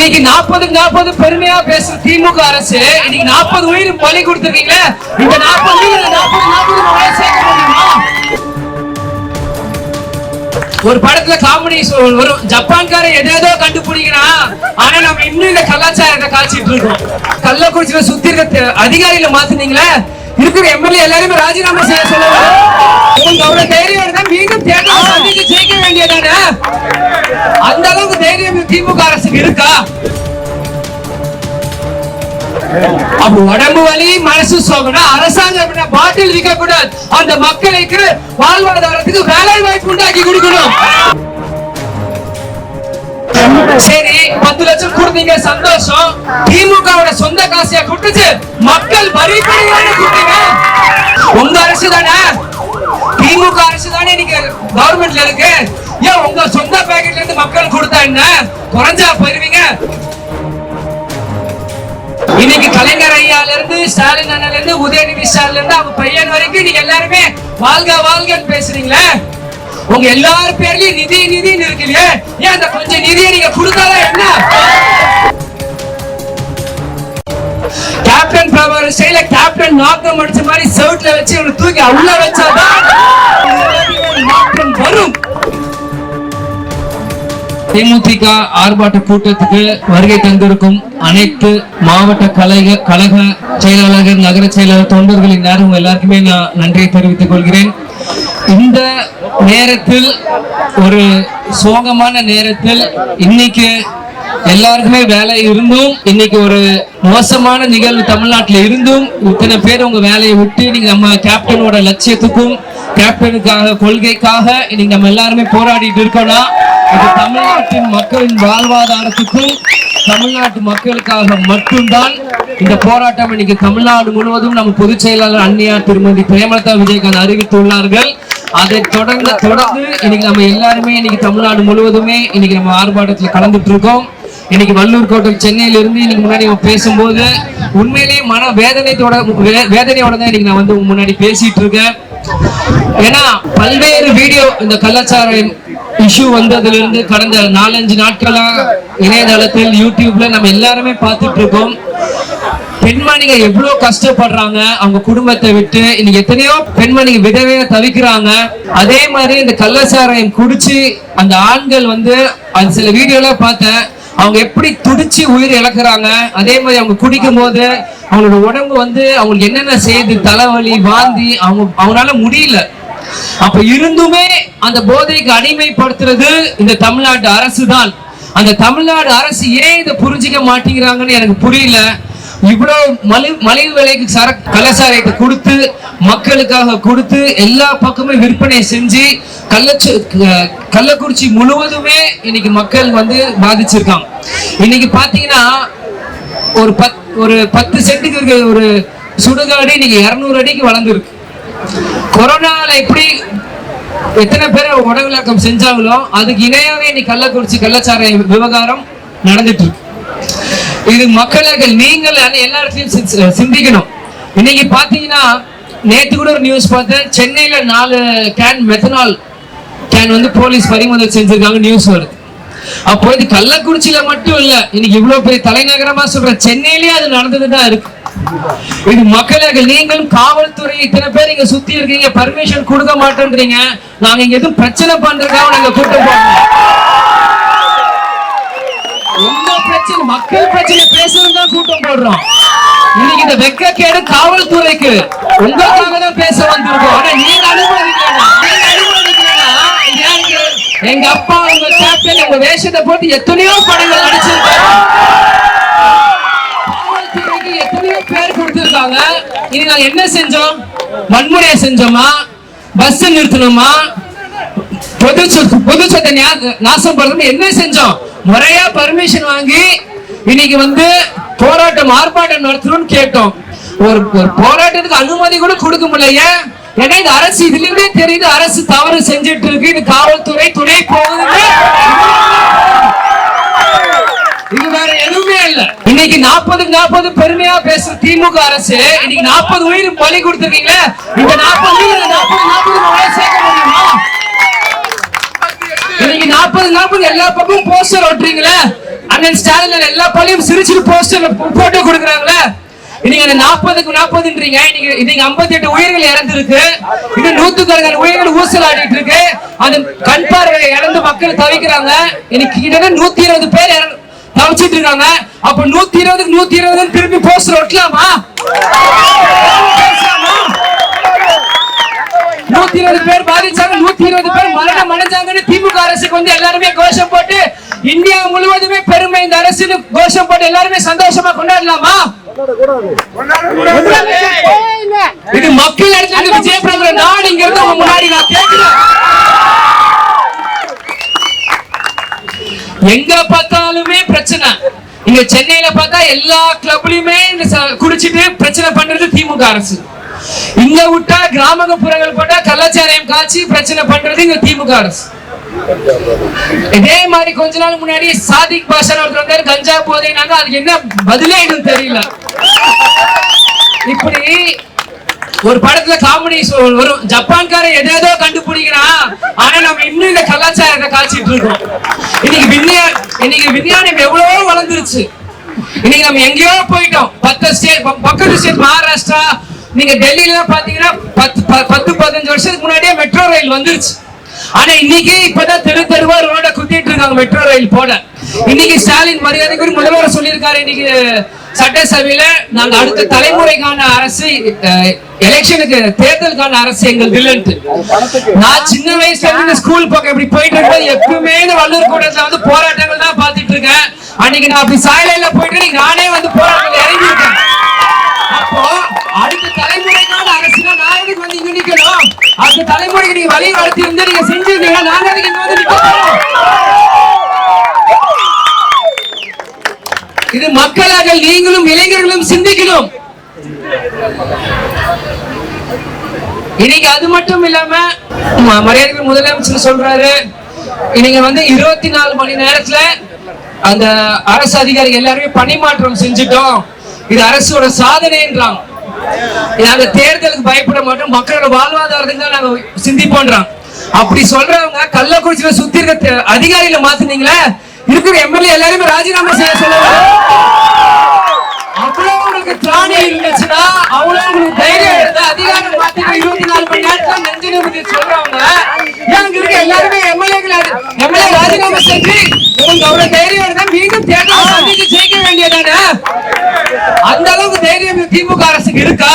இன்னைக்கு 40 பெருமையா பேசுற திமுக அரசு இன்னைக்கு 40 உயிர் பலி கொடுத்திருக்கீங்களே. இந்த 40 உயிர் 40 சேர்க்க முடியுமா? ஒரு படத்துல காமெடி வரும், ஜப்பான்காரன் எதோ கண்டுபிடிக்கிறான், ஆனா நம்ம இன்னும் இந்த கலாச்சாரத்தை காய்ச்சிட்டு இருக்கோம். கள்ளக்குறிச்சியில சுத்தி இருக்க அதிகாரிகளை மாத்தினீங்களே, இருக்கிற எம்எல்ஏ எல்லாருமே ராஜினாமா செய்ய சொல்லுவாங்க. உங்களுக்கு அவ்வளவு தைரியம் இருந்தா மீண்டும் தேர்தல் சந்தித்து ஜெயிக்க வேண்டியதானே? அந்த அளவுக்கு தைரியம் திமுக அரசுக்கு இருக்கா? அப்ப உடம்பு வலி மனசு சோகனா அரசாங்கம் பாட்டில் விற்க கூடாது, அந்த மக்களுக்கு வாழ்வாதாரத்துக்கு வேலை வாய்ப்பு உண்டாக்கி கொடுக்கணும். சரி 10 லட்சம் கொடுத்தீங்க, சந்தோஷம். திமுகவோட சொந்த காசியா கொடுத்து மக்கள் வரி கொடுத்தீங்க. உங்க அரசு தானே, திமுக அரசு தானே இன்னைக்கு கவர்மெண்ட்ல இருக்கு. ஏன் உங்க சொந்த பேக்கெட்ல இருந்து மக்கள் கொடுத்தா என்ன குறைஞ்சா போயிருவீங்க? இன்னைக்கு கலைஞர் ஐயால இருந்து ஸ்டாலின் அண்ணல இருந்து உதயநிதி ஸ்டாலின் இருந்து அவங்க பையன் வரைக்கும் நீங்க எல்லாருமே வாழ்க வாழ்கன்னு பேசுறீங்களே. உங்க எல்லாரும் பேர்லயும் நிதி நிதின்னு இருக்குல்ல, ஏன் அந்த கொஞ்சம் நிதியை நீங்க கொடுத்தாதான் என்ன? கேப்டன் பிரபாகர் ஸ்டைல கேப்டன் நாக்கம் அடிச்ச மாதிரி சவுட்ல வச்சு இவனை தூக்கி உள்ள வச்சாதான் மாற்றம் வரும். தேமுதிக ஆர்ப்பாட்ட கூட்டத்துக்கு வருகை தந்திருக்கும் அனைத்து மாவட்ட கழக செயலாளர்கள், நகர செயலாளர், தொண்டர்களின் நேரம் எல்லாருக்குமே நான் நன்றியை தெரிவித்துக் கொள்கிறேன். இந்த நேரத்தில், ஒரு சோகமான நேரத்தில், இன்னைக்கு எல்லாருக்குமே வேலை இருந்தும், இன்னைக்கு ஒரு மோசமான நிகழ்வு தமிழ்நாட்டில் இருந்தும் இத்தனை பேர் உங்க வேலையை விட்டு நீங்க நம்ம கேப்டனோட லட்சியத்துக்கும் கேப்டனுக்காக கொள்கைக்காக இன்னைக்கு நம்ம எல்லாருமே போராடிட்டு இருக்கோம்னா, இது தமிழ்நாட்டின் மக்களின் வாழ்வாதாரத்துக்கும் தமிழ்நாட்டு மக்களுக்காக மட்டும்தான் இந்த போராட்டம். இன்னைக்கு தமிழ்நாடு முழுவதும் நம்ம பொதுச் செயலாளர் அன்னியார் திருமதி பிரேமலதா விஜயகாந்த் அறிவித்துள்ளார்கள். அதை தொடர்ந்து இன்னைக்கு நம்ம எல்லாருமே இன்னைக்கு தமிழ்நாடு முழுவதுமே இன்னைக்கு நம்ம ஆர்ப்பாட்டத்தில் கலந்துட்டு இருக்கோம். இன்னைக்கு வள்ளூர் கோட்டை சென்னையில இருந்து இன்னைக்கு முன்னாடி பேசும்போது உண்மையிலேயே மன வேதனையோட தான் இன்னைக்கு நான் முன்னாடி பேசிட்டு இருக்கேன். ஏன்னா பல்வேறு வீடியோ இந்த கலாச்சாரம் இஷ்யூ வந்ததுல இருந்து கடந்த 4-5 நாட்களா இணையதளத்தில் யூடியூப்ல நம்ம எல்லாருமே பார்த்துட்டு இருக்கோம். பெண்மணிகள் எவ்வளவு கஷ்டப்படுறாங்க அவங்க குடும்பத்தை விட்டு. இன்னைக்கு எத்தனையோ பெண்மணிகள் விதவையா தவிக்கிறாங்க. அதே மாதிரி இந்த கள்ளச்சாராயம் குடிச்சு அந்த ஆண்கள் அது சில வீடியோல பார்த்தேன், அவங்க எப்படி துடிச்சு உயிர் இழக்கிறாங்க. அதே மாதிரி அவங்க குடிக்கும் போது அவங்களோட உடம்பு அவங்களுக்கு என்னென்ன செய்யுது, தலைவலி, வாந்தி, அவங்களால முடியல. அப்ப இருந்துமே அந்த போதைக்கு அடிமைப்படுத்துறது இந்த தமிழ்நாட்டு அரசு தான். அந்த தமிழ்நாடு அரசு ஏன் இதை புரிஞ்சிக்க மாட்டேங்கிறாங்கன்னு எனக்கு புரியல. இவ்வளவு மலிவு விலைக்கு கள்ளச்சாராயத்தை கொடுத்து மக்களுக்காக கொடுத்து எல்லா பக்கமும் விற்பனை செஞ்சு கள்ளக்குறிச்சி முழுவதுமே இன்னைக்கு மக்கள் பாதிச்சிருக்காங்க. இன்னைக்கு பாத்தீங்கன்னா ஒரு 10 சென்ட்டுக்கு இருக்க ஒரு சுடுகாடு இன்னைக்கு 200 அடிக்கு வளர்ந்துருக்கு. கொரோனால எப்படி எத்தனை பேர் உடவிலக்கம் செஞ்சாங்களோ அதுக்கு இணையாவே இன்னைக்கு கள்ளக்குறிச்சி கள்ளச்சாராய விவகாரம் நடந்துட்டு இருக்கு. இது மக்களுக்கு நீங்கள் எல்லா இடத்துலயும் சிந்திக்கணும். இன்னைக்கு பாத்தீங்கன்னா நேற்று கூட ஒரு நியூஸ் பார்த்தேன், சென்னையில 4 கேன் மெத்தனால் கேன் போலீஸ் பறிமுதல் செஞ்சிருக்காங்க நியூஸ் வருது. அப்போ இது கள்ளக்குறிச்சியில மட்டும் இல்ல, இன்னைக்கு இவ்வளவு பெரிய தலைநகரமா சொல்ற சென்னையிலேயே அது நடந்துதான் இருக்கு. இது மக்களுக்கு நீங்களும் காவல்துறை இத்தனை பேர் இங்க சுத்தி இருக்கீங்க, பர்மிஷன் கொடுக்க மாட்டேன்றீங்க. நாங்க இங்க எதுவும் பிரச்சனை பண்றதுக்காக நாங்க கூட்டம் போடுறோம். உங்க பிரச்சனை, மக்கள் பிரச்சனை பேசுறதுதான் கூட்டம் போடுறோம். இன்னைக்கு இந்த வெக்கக்கேடு காவல்துறைக்கு உங்களுக்காக தான் பேச வந்திருக்கோம். ஆனா நீங்க அனுமதிக்கலன்னா எங்க அப்பா உங்க கேப்டன் உங்க வேஷத்தை போட்டு எத்தனையோ படங்கள் நடிச்சிருக்காங்க, காவல்துறைக்கு எத்தனையோ பேர் கொடுத்திருக்காங்க. இனி நாங்க என்ன செஞ்சோம்? வன்முறையை செஞ்சோமா? பஸ் நிறுத்தணுமா? பொது சொத்தை நாசம் பண்றது என்ன செஞ்சோம்? முறையா பர்மிஷன் வாங்கி இன்னைக்கு போராட்டம் ஆர்ப்பாட்டம் நடத்தணும்னு கேட்டோம். ஒரு போராட்டத்துக்கு அனுமதி கூட கொடுக்க முடியல. ஏன்னா இந்த அரசு இதுல இருந்தே தெரியுது அரசு தவறு செஞ்சிட்டு இருக்கு. இது காவல்துறை துணை போகுது, இது வேற எதுவுமே இல்ல. இன்னைக்கு 40 பெருமையா பேசுற திமுக அரசு இன்னைக்கு 40 உயிர் பலி கொடுத்திருக்கீங்களே. இந்த 40 உயிர் 40 சேர்க்க முடியுமா? இன்னைக்கு 40 எல்லா பக்கமும் போஸ்டர் ஒட்டுறீங்களே, அண்ணன் ஸ்டாலின் எல்லா பள்ளியும் சிரிச்சு போஸ்டர்ல போட்டோ கொடுக்குறாங்களே. இன்னைக்கு 40க்கு 40ன்றீங்க. இன்னைக்கு 58 உயிர்கள் இறந்துருக்கு. இன்னும் 100கணக்கான உயிர்கள் ஊசலாடிட்டு இருக்கு. அந்த கண் பார்வை இழந்து மக்கள் தவிக்கிறாங்க. இன்னைக்கு கிட்ட 120 பேர் தவிச்சிட்டு இருக்காங்க. அப்ப 120க்கு 120 திருப்பி போஸ்டர் ஒட்டலாமா? 120 பேர் பாதிச்சாங்க, 120 பேர் மரணம் அடைஞ்சாங்கன்னு திமுக அரசுக்கு வந்து எல்லாருமே கோஷம் போட்டு இந்தியா முழுவதுமே பெருமை இந்த அரசு கோஷம் போட்டு எல்லாருமே சந்தோஷமா கொண்டாடலாமா? இது மக்கள் இடத்துல விஜய் பிரதமர் நான் இங்க இருந்து முன்னாடி நான் கேட்கிறேன். எங்க பார்த்தாலுமே பிரச்சனை. இங்க சென்னையில பார்த்தா எல்லா கிளப்லயுமே குடிச்சிட்டு பிரச்சனை பண்றது திமுக அரசு. இங்க விட்டா கிராமப்புறங்கள் போட்டா கலாச்சாரம் காட்சி பிரச்சனை பண்றது இங்க திமுக அரசு. இதே மாதிரி கொஞ்ச நாள் முன்னாடி சாதிக் பாஷா ஒருத்தர் வந்தாரு, கஞ்சா போதைனாங்க. அதுக்கு என்ன பதிலே எனக்கு தெரியல. இப்படி ஒரு படத்துல காமெடி வரும், ஜப்பான்காரன் எதேதோ கண்டுபிடிக்கிறான், ஆனா நம்ம இன்னும் இந்த கலாச்சாரத்தை காய்ச்சிட்டு இருக்கோம். இன்னைக்கு விஞ்ஞானம் எவ்வளவோ வளர்ந்துருச்சு. இன்னைக்கு நம்ம எங்கேயோ போயிட்டோம். பக்கத்து ஸ்டேட் மகாராஷ்டிரா, நீங்க டெல்லியில பாத்தீங்கன்னா 10-15 வருஷத்துக்கு முன்னாடியே மெட்ரோ ரயில் வந்துருச்சு. ஆனா இன்னைக்கு இப்பதான் தெருவா ரோட குத்திட்டு இருக்காங்க மெட்ரோ ரயில் போட. இன்னைக்கு ஸ்டாலின் மரியாதைக்கு முதல்வர் சொல்லியிருக்காரு, இன்னைக்கு சட்டசபையில நாங்க அடுத்த தலைமுறைக்கான அரசு, எலெக்ஷனுக்கு தேர்தலுக்கான அரசு எங்கள் இல்லன்ட்டு. நான் சின்ன வயசுல இருந்து ஸ்கூல் பக்கம் இப்படி போயிட்டு இருக்கும்போது எப்பவுமே வள்ளூர் கூட்டத்துல வந்து போராட்டங்கள் தான் பாத்துட்டு இருக்கேன். அன்னைக்கு நான் அப்படி சாலையில போயிட்டு நானே வந்து போராட்டங்கள் இறங்கி இருக்கேன். அப்போ அடுத்த தலைமுறைக்கான அரசுனா நான் எதுக்கு வந்து இங்க நிக்கணும்? அடுத்த தலைமுறைக்கு நீங்க வழி வளர்த்தி இருந்து நீங்க செஞ்சிருந்தீங்க, நாங்க எதுக்கு இங்க வந்து நிக்கணும்? இது மக்களாக நீங்களும் இளைஞர்களும் சிந்திக்கணும். இன்னைக்கு அது மட்டும் இல்லாம மரியாதை முதலமைச்சர் சொல்றாரு, இன்னைக்கு வந்து 24 மணி நேரத்துல அந்த அரசு அதிகாரிகள் எல்லாருமே பணிமாற்றம் செஞ்சுட்டோம், இது அரசோட சாதனைன்றாங்க. நாங்க தேர்தலுக்கு பயப்பட மாட்டோம், மக்களோட வாழ்வாதாரத்துக்கு தான் நாங்க சிந்திப்போன்றாங்க. அப்படி சொல்றவங்க கள்ளக்குறிச்சியில சுத்தி இருக்க அதிகாரிகளை மாத்தினீங்களே, இருக்கிற எம்எல்ஏ எல்லாருமே ராஜினாமா செய்ய சொல்லுவாங்க. அவ்வளவு உங்களுக்கு திராணி இருந்துச்சுன்னா, அவ்வளவு உங்களுக்கு தைரியம் இருந்தா அதிகாரம் மாத்தி 24 மணி நேரத்துல நெஞ்சு நிமித்தி சொல்றவங்க அங்க இருக்க எல்லாருமே எம்எல்ஏ ராஜினாமா செஞ்சு உங்களுக்கு அவ்வளவு தைரியம் இருந்தா மீண்டும் தேர்தல் சந்திச்சு ஜெயிக்க வேண்டியதானே? அந்த அளவுக்கு தைரியம் திமுக அரசுக்கு இருக்கா?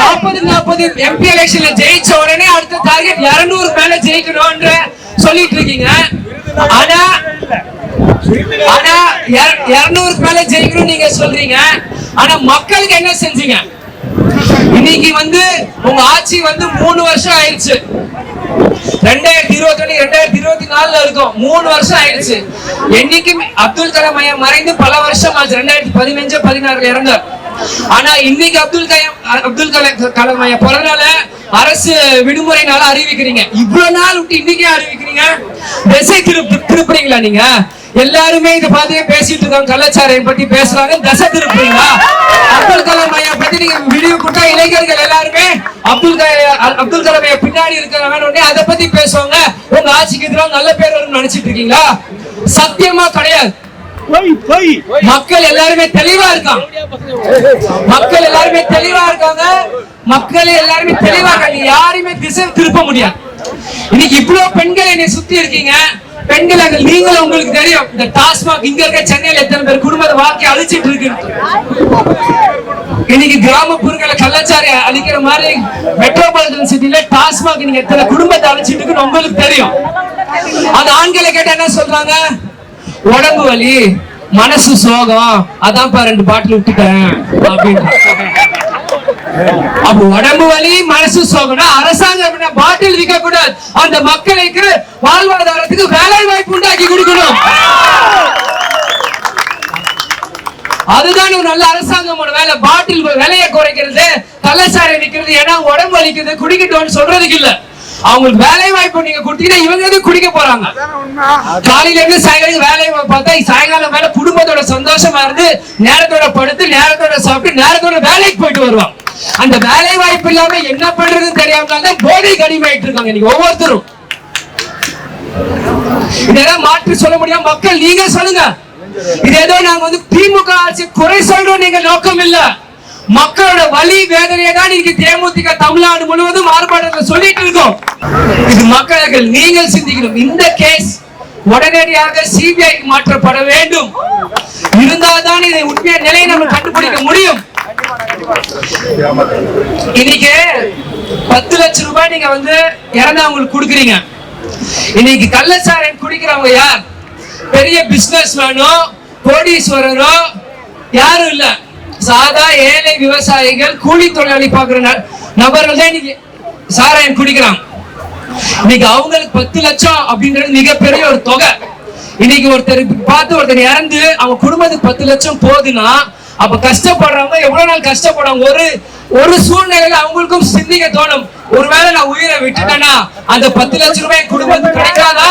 40 எம்பி எலெக்ஷன்ல ஜெயிச்ச உடனே அடுத்த டார்கெட் 200 மேல ஜெயிக்கணும்ன்ற சொல்லிட்டு இருக்கீங்க. ஆனா 200 மேல ஜெயிக்கணும் நீங்க சொல்றீங்க. ஆனா மக்களுக்கு என்ன செஞ்சீங்க? இன்னைக்கு வந்து உங்க ஆட்சி வந்து 3 வருஷம் ஆயிடுச்சு. 2021 2024 இருக்கும், 3 வருஷம் ஆயிடுச்சு. என்னைக்கு அப்துல் கலாம் ஐயா மறைந்து பல வருஷம் ஆச்சு. 2015 16 இறந்தார். ஆனா இன்னைக்கு அப்துல் கலாம் ஐயா பிறந்தனால அரசு விடுமுறை நாள அறிவிக்கிறீங்க. இவ்வளவு நாள் விட்டு இன்னைக்கே அறிவிக்கிறீங்க. திசை திருப்புறீங்களா? நீங்க எல்லாருமே இதை பார்த்து பேசிட்டு இருக்காங்க, கலாச்சாரம் பத்தி பேசுறாங்க, தசை திருப்புறீங்களா? அப்துல் கலாம் ஐயா பத்தி நீங்க வீடியோ போட்டா இளைஞர்கள் எல்லாருமே அப்துல் கலாம் ஐயா பின்னாடி இருக்கிறாங்க, அதை பத்தி பேசுவாங்க. உங்க ஆட்சிக்கு எதிராக நல்ல பேர் வரும் நினைச்சிட்டு இருக்கீங்களா? சத்தியமா கிடையாது. மக்கள் எல்லாருமே தெளிவா இருக்காங்க. மக்கள் எல்லாருமே தெளிவா இருக்காங்க. யாருமே திசை திருப்ப முடியாது. இன்னைக்கு இவ்வளவு பெண்கள் என்னை சுத்தி இருக்கீங்க. பெண்கள் நீங்களும் உங்களுக்கு தெரியும், இந்த டாஸ்மாக் இங்க இருக்க சென்னையில எத்தனை பேர் குடும்பத்தை வாழ்க்கை அழிச்சிட்டு இருக்கு. இன்னைக்கு கிராமப்புறங்களை கலாச்சாரம் அழிக்கிற மாதிரி மெட்ரோபாலிட்டன் சிட்டில டாஸ்மாக் நீங்க எத்தனை குடும்பத்தை அழிச்சிட்டு இருக்குன்னு உங்களுக்கு தெரியும். அது ஆண்களை கேட்டா என்ன சொல்றாங்க? உடம்பு வலி, மனசு சோகம், அதான் 2 பாட்டில் விட்டுட்டேன் அப்படின்னு. அப்ப உடம்பு வலி மனசு சோகம்னா அரசாங்கம் பாட்டில் விற்க கூடாது, அந்த மக்களுக்கு வாழ்வாதாரத்துக்கு வேலை வாய்ப்பு உண்டாக்கி கொடுக்கணும். அதுதான் ஒரு நல்ல அரசாங்கமோட வேலை. பாட்டில் விலையை குறைக்கிறது, கள்ளச்சாரம் விற்கிறது, ஏன்னா உடம்பு வலிக்குது குடிக்கட்டும்னு சொல்றதுக்கு இல்ல. அவங்களுக்கு வேலை வாய்ப்பு நீங்க கொடுத்தீங்கன்னா இவங்க எது குடிக்க போறாங்க? காலையில இருந்து சாயங்காலம் வேலை பார்த்தா சாயங்காலம் மேல குடும்பத்தோட சந்தோஷமா இருந்து நேரத்தோட படுத்து நேரத்தோட சாப்பிட்டு நேரத்தோட வேலைக்கு போயிட்டு வருவாங்க. அந்த வேலை வாய்ப்பு இல்லாம என்ன பண்றதுன்னு தெரியாம தான் போதை அடிமையாயிட்டு இருக்காங்க இன்னைக்கு ஒவ்வொருத்தரும். இதெல்லாம் மாற்றி சொல்ல முடியாம மக்கள் நீங்க சொல்லுங்க. இது ஏதோ நாங்க வந்து திமுக ஆட்சி குறை சொல்றோம் நீங்க நோக்கம் இல்ல. மக்களோட வலி வேதனையை தான் இன்னைக்கு தேமுதிக தமிழ்நாடு முழுவதும் ஆர்ப்பாட்டத்தில் சொல்லிட்டு இருக்கோம். இது மக்கள் நீங்கள் சிந்திக்கணும். இந்த கேஸ் உடனடியாக சிபிஐ மாற்றப்பட வேண்டும். இருந்தால்தான் இதை உண்மைய நிலையை நம்ம கண்டுபிடிக்க முடியும். இன்னைக்கு 10 லட்சம் ரூபாய் நீங்க வந்து இறந்தவங்களுக்கு கொடுக்குறீங்க. இன்னைக்கு கள்ளச்சாராயம் குடிக்கிறவங்க யார்? பெரிய பிசினஸ் மேனோ கோடீஸ்வரரோ யாரும் இல்ல. சாதா ஏழை விவசாயிகள் கூலி தொழிலாளி பாக்குற நபர்கள் தான் இன்னைக்கு சாராயம் குடிக்கிறாங்க. இன்னைக்கு அவங்களுக்கு 10 லட்சம் அப்படின்றது மிகப்பெரிய ஒரு தொகை. இன்னைக்கு ஒருத்தர் பார்த்து ஒருத்தர் இறந்து அவங்க குடும்பத்துக்கு 10 லட்சம் போகுதுன்னா அப்ப கஷ்டப்படுறவங்க எவ்வளவு நாள் கஷ்டப்படுறாங்க. ஒரு சூழ்நிலையில அவங்களுக்கும் சிந்திக்க தோணும், ஒருவேளை நான் உயிரை விட்டுட்டேன்னா அந்த 10 லட்சம் ரூபாய் குடும்பத்துக்கு கிடைக்காதா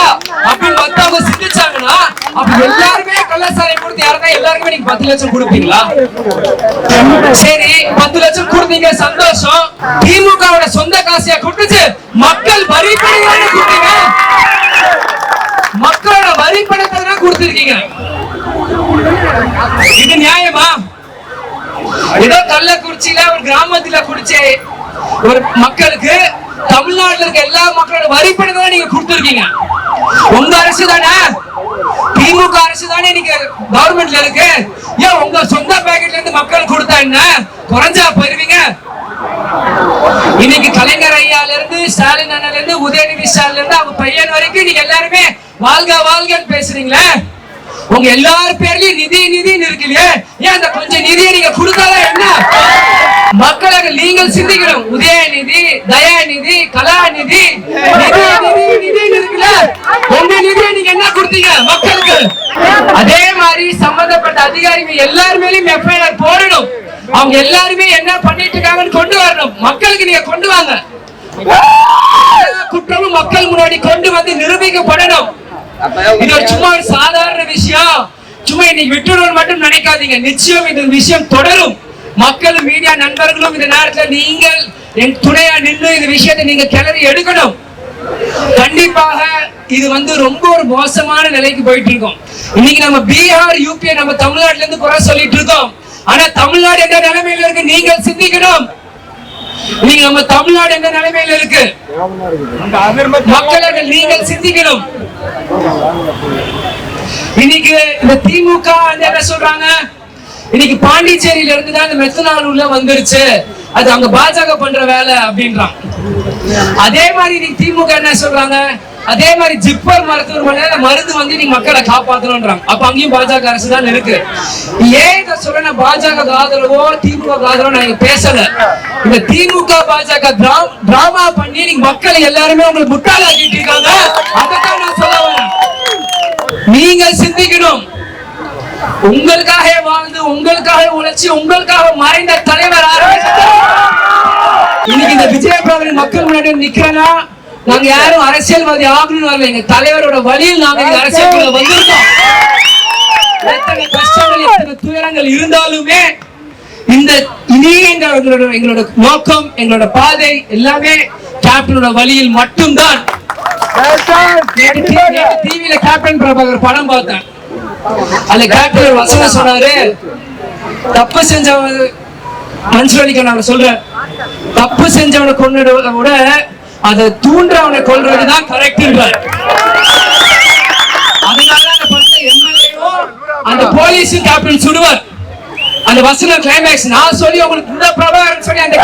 அப்படின்னு மத்தவங்க சிந்திச்சாங்கன்னா அப்ப எல்லாருமே கள்ளச்சாராயம் கொடுத்து யாருன்னா எல்லாருக்குமே நீங்க 10 லட்சம் கொடுப்பீங்களா? சரி 10 லட்சம் கொடுத்தீங்க, சந்தோஷம். திமுகவோட சொந்த காசியா கொடுத்துச்சு, மக்கள் வரி பணம் கொடுத்தீங்க, மக்களோட வரி பணத்தை தான் கொடுத்திருக்கீங்க. இது நியாயமா? ஏதோ கள்ளக்குறிச்சியில ஒரு கிராமத்துல குடிச்ச ஒரு மக்களுக்கு தமிழ்நாட்டில் இருக்க எல்லா மக்களோட வரி பணத்தை தான் நீங்க கொடுத்திருக்கீங்க. உங்க அரசு தானே, திமுக அரசு தானே நீங்க கவர்மெண்ட்ல இருக்கு. ஏன் உங்க சொந்த பேக்கெட்ல இருந்து மக்கள் கொடுத்தா என்ன குறைஞ்சா போயிருவீங்க? இன்னைக்கு கலைஞர் ஐயால இருந்து ஸ்டாலின் அண்ணல இருந்து உதயநிதி ஸ்டாலின் இருந்து அவங்க பையன் வரைக்கும் நீங்க எல்லாருமே வாழ்க வாழ்கன்னு பேசுறீங்களே. உங்க எல்லாரும் பேர்லயும் நிதி நிதின்னு இருக்குல்லையே, ஏன் அந்த கொஞ்சம் நிதியை நீங்க கொடுத்தாதான் என்ன? மக்களுக்கு நீங்கள் சிந்திக்கணும். உதயநிதி, தயாநிதி, கலாநிதி, நிதி நிதி நிதின்னு இருக்குல்ல, உங்க நிதியை நீங்க என்ன கொடுத்தீங்க மக்களுக்கு? அதே மாதிரி சம்பந்தப்பட்ட அதிகாரிகள் எல்லார் மேலயும் எஃப்ஐஆர் போடணும். அவங்க எல்லாருமே என்ன பண்ணிட்டு இருக்காங்கன்னு கொண்டு வரணும். மக்களுக்கு நீங்க கொண்டு வாங்க. குற்றமும் மக்கள் முன்னாடி கொண்டு வந்து நிரூபிக்கப்படணும். இது சும்மா ஒரு சாதாரண விஷயம், சும்மா இன்னைக்கு விட்டுறோம் மட்டும் நினைக்காதீங்க. நிச்சயம் இந்த விஷயம் தொடரும். மக்களும் மீடியா நண்பர்களும் இந்த நேரத்தில் நீங்கள் என் துணையா நின்று இந்த விஷயத்தை நீங்க கிளறி எடுக்கணும். கண்டிப்பாக இது வந்து ரொம்ப ஒரு மோசமான நிலைக்கு போயிட்டு இருக்கோம். இன்னைக்கு நம்ம பீகார் யூபி நம்ம தமிழ்நாட்டுல இருந்து குறை சொல்லிட்டு இருக்கோம். ஆனா தமிழ்நாடு எந்த நிலைமையில இருக்கு நீங்கள் சிந்திக்கணும். நீங்க நம்ம தமிழ்நாடு எந்த நிலைமையில இருக்கு மக்கள் நீங்கள் சிந்திக்கணும். இன்னைக்கு இந்த திமுக என்ன சொல்றாங்க, இன்னைக்கு பாண்டிச்சேரியில இருந்து தான் இந்த மெத்தனால் உள்ள வந்துருச்சு, அது அங்க பாஜக பண்ற வேலை அப்படின்றான். அதே மாதிரி இன்னைக்கு திமுக என்ன சொல்றாங்க, அதே மாதிரி ஜிப்மர் மருத்துவமனையில மருந்து வந்து நீங்க மக்களை காப்பாற்றணும்ன்றாங்க. அப்ப அங்கேயும் பாஜக அரசு தான் இருக்கு. ஏன் இதை சொல்ல பாஜக ஆதரவோ திமுக ஆதரவோ நான் பேசல. இந்த திமுக பாஜக டிராமா பண்ணி நீங்க மக்களை எல்லாருமே உங்களுக்கு முட்டாளாக்கிட்டு இருக்காங்க. அதான் நான் சொல்ல வரேன். நீங்க சிந்திக்கணும். உங்களுக்காக வாழ்ந்து உங்களுக்காக உழைச்சி உங்களுக்காக மறைந்த தலைவர் இன்னைக்கு இந்த விஜயபிரபாகரன் மக்கள் முன்னாடி நிக்கிறேன்னா நாங்க யாரும் அரசியல்வாதி ஆகணும்னு வரல. எங்க தலைவரோட வழியில் நாங்க இந்த அரசியலுக்குள்ள வந்திருக்கோம். எத்தனை கஷ்டங்கள் எத்தனை துயரங்கள் இருந்தாலுமே இந்த இனி எங்களோட நோக்கம் எங்களோட பாதை எல்லாமே கேப்டனோட வழியில் மட்டும்தான். டிவியில கேப்டன் பிரபாகர் படம் பார்த்தேன். அந்த கேப்டன் வசனம் சொன்னாரு, தப்பு செஞ்சவன் மனுஷன் நாங்க சொல்றேன், தப்பு செஞ்சவனை கொண்டுட விட அதை தூண்டுறவனை கொல்றதுதான் கரெக்ட்ன்றார். அதனால அந்த போலீஸும் கேப்டன் சுடுவார். அந்த வசனம் கிளைமேக்ஸ் நான் சொல்லி உங்களுக்கு இந்த பிரபாகரன் சொல்லி அந்த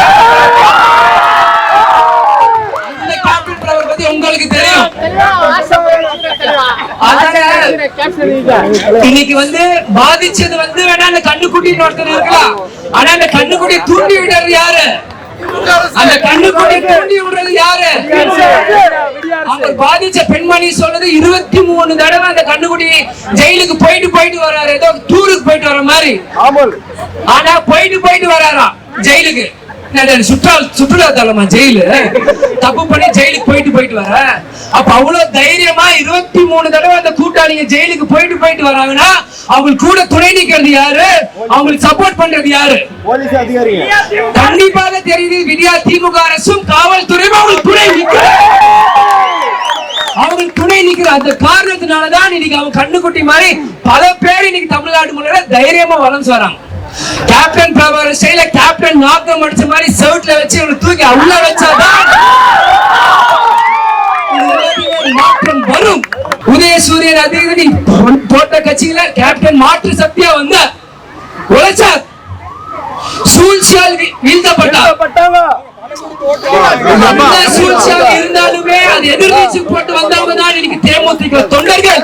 கேப்டன் பிரபாகர் பத்தி உங்களுக்கு தெரியும். இன்னைக்கு வந்து பாதிச்சது வந்து வேணா அந்த கண்ணுக்குட்டி ஒருத்தர் இருக்கலாம். ஆனா அந்த கண்ணுக்குட்டி தூண்டி விடுறது யாரு? அந்த கண்ணுக்குட்டி தூண்டி விடுறது யாரு? அவங்க பாதிச்ச பெண்மணி சொல்றது 23 தடவை அந்த கண்ணுக்குட்டி ஜெயிலுக்கு போயிட்டு வர்றாரு. ஏதோ டூருக்கு போயிட்டு வர மாதிரி. ஆனா போயிட்டு வர்றாராம் ஜெயிலுக்கு. சுற்றுலா தலமா ஜெயிலு? தப்பு பண்ணி ஜெயிலுக்கு போயிட்டு வர. அப்ப அவ்வளவு தைரியமா 23 தடவை அந்த கூட்டாளிங்க ஜெயிலுக்கு போயிட்டு வராங்கன்னா அவங்களுக்கு கூட துணை நிக்கிறது யாரு? அவங்களுக்கு சப்போர்ட் பண்றது யாரு? கண்டிப்பாக தெரியுது. விடியா திமுக அரசும் காவல்துறையும் அவங்களுக்கு துணை நிற்கிறது. அவங்க துணை நிக்கிற அந்த காரணத்தினாலதான் இன்னைக்கு அவங்க கண்ணுக்குட்டி மாதிரி பல பேர் இன்னைக்கு தமிழ்நாடு முன்னாடி தைரியமா வளர்ந்து வராங்க. கேப்டன் பிரபாகர் ஸ்டைல கேப்டன் நாக்கம் அடிச்ச மாதிரி சவுட்ல வச்சு இவனை தூக்கி உள்ள வச்சாதான் மாற்றம் வரும். உதயசூரியன் அதிகாரி போட்ட கட்சியில கேப்டன் மாற்று சக்தியா வந்த உழைச்சார், சூழ்ச்சியால் வீழ்த்தப்பட்டாங்க. சூழ்ச்சியாக இருந்தாலுமே அது எதிர்நீச்சு போட்டு வந்தவங்க தான் இன்னைக்கு தேமுதிக தொண்டர்கள்.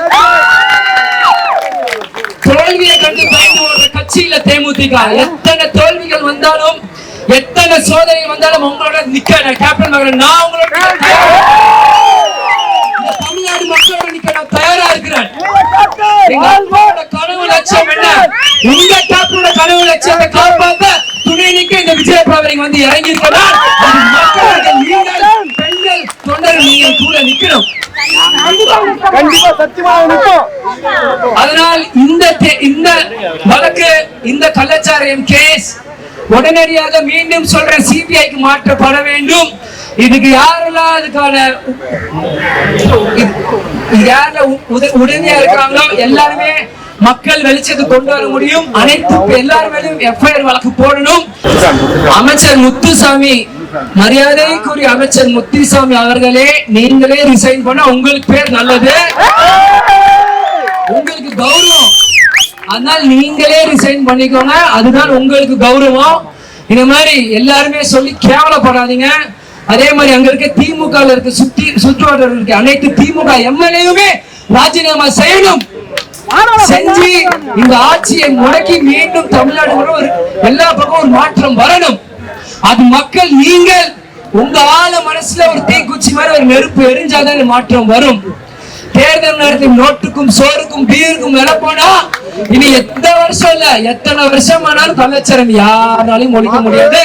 தோல்வியை கண்டு பயந்து ஓடுற கட்சியில தேமுதிக. எத்தனை தோல்விகள் வந்தாலும் எத்தனை சோதனை வந்தாலும் உங்களோட நிக்க கேப்டன் மகன் நான் உங்களோட தமிழ்நாடு மக்களோட நிக்க நான் தயாரா இருக்கிறேன். கனவு லட்சியம் என்ன? உங்க கேப்டனோட கனவு லட்சியத்தை காப்பாற்ற துணை நிக்க இந்த விஜய் பிரபாகர் வந்து இறங்கி இருக்கிறார். பெண்கள் தொண்டர்கள் நீங்க கூட நிக்கணும். அதனால் இந்த வழக்கு, இந்த கள்ளச்சாராயம் கேஸ் உடனடியாக மீண்டும் சொல்ற சிபிஐக்கு மாற்றப்பட வேண்டும். இதுக்கு யாரெல்லாம் அதுக்கான உடனடியா இருக்கிறாங்களோ எல்லாருமே மக்கள் வெளிச்சத்தை கொண்டு வர முடியும். அனைத்து எல்லாரும் எஃப்ஐஆர் வழக்கு போடணும். அமைச்சர் முத்துசாமி, மரியாதைக்குரிய அமைச்சர் முத்துசாமி அவர்களே, நீங்களே ரிசைன் பண்ண உங்களுக்கு பேர் நல்லது, உங்களுக்கு கௌரவம். அதனால நீங்களே ரிசைன் பண்ணிக்கோங்க, அதுதான் உங்களுக்கு கௌரவம். இந்த மாதிரி எல்லாருமே சொல்லி கேவலப்படாதீங்க. அதே மாதிரி அங்க இருக்க திமுக இருக்க சுற்றுவட்டார இருக்க அனைத்து திமுக எம்எல்ஏவுமே ராஜினாமா செய்யணும். செஞ்சு இந்த ஆட்சியை முடக்கி மீண்டும் தமிழ்நாடு எல்லா பக்கம் ஒரு மாற்றம் வரணும். அது மக்கள் நீங்கள் உங்க ஆள மனசுல ஒரு தீக்குச்சி மாதிரி ஒரு நெருப்பு எரிஞ்சாதான் மாற்றம் வரும். தேர்தல் நேரத்தில் நோட்டுக்கும் சோறுக்கும் பீருக்கும் விலை போனா இனி எத்தனை வருஷம் இல்ல எத்தனை வருஷம் ஆனாலும் கள்ளச்சாராயம் யாராலையும் ஒழிக்க முடியாது.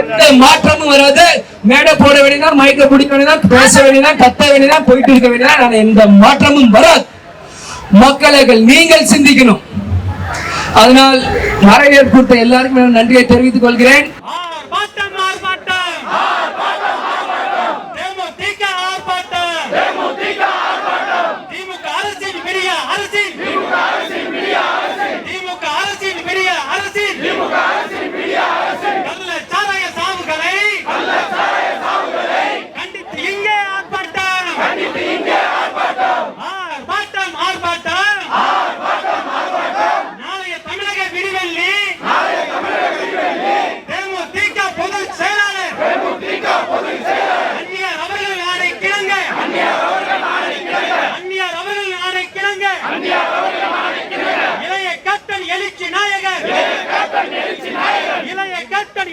எந்த மாற்றமும் வராது. மேடை போட வேண்டியதான், மைக்க பிடிக்க வேண்டியதான், பேச வேண்டியதான், கத்த வேண்டியதான், போயிட்டு இருக்க வேண்டியதான். எந்த மாற்றமும் வராது. மக்கள் நீங்கள் சிந்திக்கணும். அதனால் வரவேற்பு கொடுத்த எல்லாருக்கும் நன்றியை தெரிவித்துக் கொள்கிறேன்.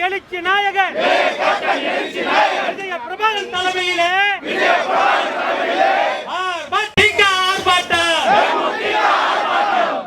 எழுச்சி நாயகர்